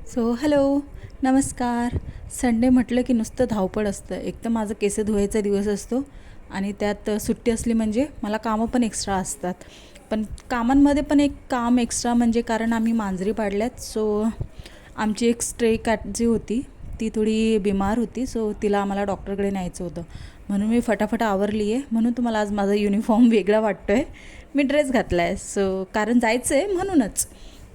Hello, नमस्कार. Sunday म्हटलं की नुसतं धावपळ असतं. एक तर माझं केस धुवायचा दिवस असतो आणि त्यात सुट्टी असली म्हणजे मला कामं पण एक्स्ट्रा असतात. पण कामांमध्ये पण एक काम एक्स्ट्रा म्हणजे कारण आम्ही मांजरी पाळल्यात. आमची एक स्ट्रे कॅट जी होती ती थोडी बिमार होती. तिला आम्हाला डॉक्टरकडे न्यायचं होतं. म्हणून मी फटाफट आवरली आहे. म्हणून तुम्हाला आज माझा युनिफॉर्म वेगळा वाटतो आहे. मी ड्रेस घातला आहे. कारण जायचं आहे म्हणूनच.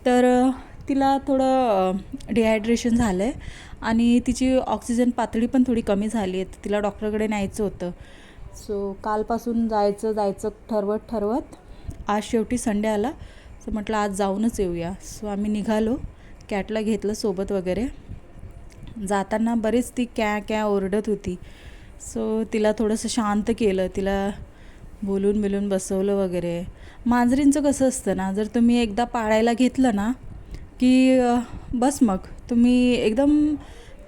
तर तिला थोडं डिहायड्रेशन झालं आहे आणि तिची ऑक्सिजन पातळी पण थोडी कमी झाली आहे. तिला डॉक्टरकडे न्यायचं होतं. कालपासून जायचं ठरवत आज शेवटी संडे आला. म्हटलं आज जाऊनच येऊया. आम्ही निघालो. कॅटला घेतलं सोबत वगैरे. जाताना बरीच ती कॅ ओरडत होती. तिला थोडंसं शांत केलं. तिला बोलून बसवलं वगैरे. मांजरींचं कसं असतं ना, जर तुम्ही एकदा पाळायला घेतलं ना की बस मग तुम्ही एकदम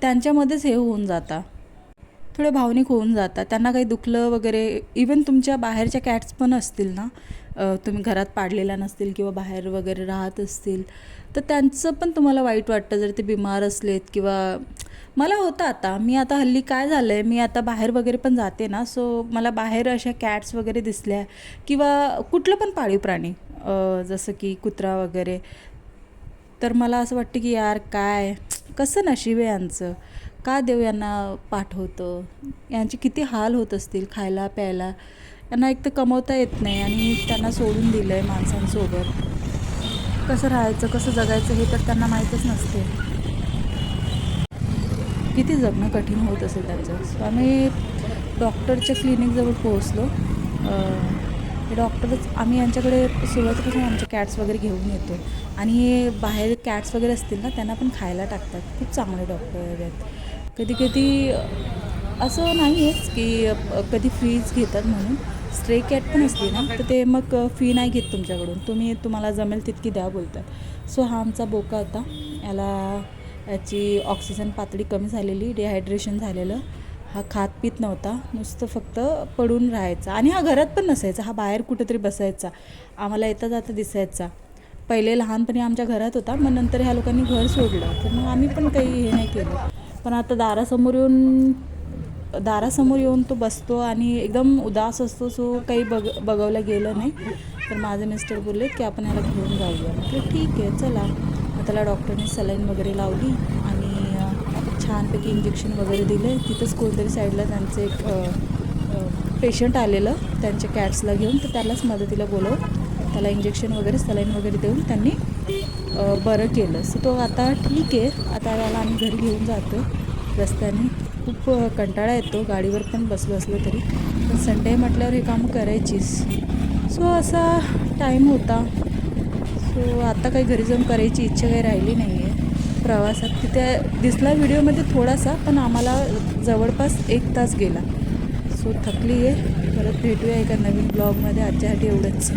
त्यांच्यामध्येच हे होऊन जाता, थोडे भावनिक होऊन जातात. त्यांना काही दुखलं वगैरे, इवन तुमच्या बाहेरच्या कॅट्स पण असतील ना, तुम्ही घरात पाळलेल्या नसतील किंवा बाहेर वगैरे राहत असतील, तर त्यांचं पण तुम्हाला वाईट वाटतं जर ते बिमार असलेत. किंवा मला होतं मी आता हल्ली काय झालं आहे, मी आता बाहेर वगैरे पण जाते ना, मला बाहेर अशा कॅट्स वगैरे दिसल्या किंवा कुठलं पण पाळीव प्राणी जसं की कुत्रा वगैरे, तर मला असं वाटतं की यार काय कसं नशीब आहे यांचं, का देव यांना पाठवतं. यांचे किती हाल होत असतील खायला प्यायला. यांना एक तर कमवता येत नाही आणि त्यांना सोडून दिलं आहे माणसांसोबत. कसं राहायचं, कसं जगायचं हे तर त्यांना माहीतच नसते. किती जगणं कठीण होत असेल त्यांचं. आम्ही डॉक्टरच्या क्लिनिकजवळ पोहोचलो. डॉक्टरच आम्ही यांच्याकडे सुरुवातीपासून आमचे कॅट्स वगैरे घेऊन येतो आणि बाहेर कॅट्स वगैरे असतील ना, त्यांना पण खायला टाकतात. खूप चांगले डॉक्टर आहेत. कधी असं नाही आहेच की कधी फीज घेतात म्हणून. स्ट्रे कॅट पण असली ना तर ते मग फी नाही घेत तुमच्याकडून. तुम्हाला जमेल तितकी द्या बोलतात. हा आमचा बोका होता. याची ऑक्सिजन पातळी कमी झालेली, डिहायड्रेशन झालेलं. हा खात पित नव्हता, नुसतं फक्त पडून राहायचा. आणि हा घरात पण नसायचा, हा बाहेर कुठेतरी बसायचा, आम्हाला येता जाता दिसायचा. पहिले लहानपणी आमच्या घरात होता, मग नंतर ह्या लोकांनी घर सोडलं, तर मग आम्ही पण काही हे नाही केलं. पण आता दारासमोर येऊन तो बसतो आणि एकदम उदास असतो. काही बघवलं गेलं नाही. तर माझे मिस्टर बोलले की आपण याला घेऊन जाऊया. म्हटलं ठीक आहे चला. त्याला डॉक्टरने सलाईन वगैरे लावली आणि छानपैकी इंजेक्शन वगैरे दिले. तिथंच कोणतरी साईडला त्यांचं एक पेशंट आलेलं त्यांच्या कॅट्सला घेऊन, तर त्यालाच मदतीला बोलवून त्याला इंजेक्शन वगैरे सलाईन वगैरे देऊन त्यांनी बरं केलं. तो आता ठीक आहे. आता त्याला आम्ही घरी घेऊन जातो. रस्त्याने खूप कंटाळा येतो गाडीवर पण बसलं तरी, पण संडे म्हटल्यावर हे कामं करायचीच. असा टाईम होता. आता काही घरी जाऊन करायची इच्छा काही राहिली नाही आहे. प्रवासात तिथे दिसला व्हिडिओमध्ये थोडासा, पण आम्हाला जवळपास 1 तास गेला. थकली आहे. परत भेटूया एका नवीन ब्लॉगमध्ये. आजच्यासाठी एवढंच.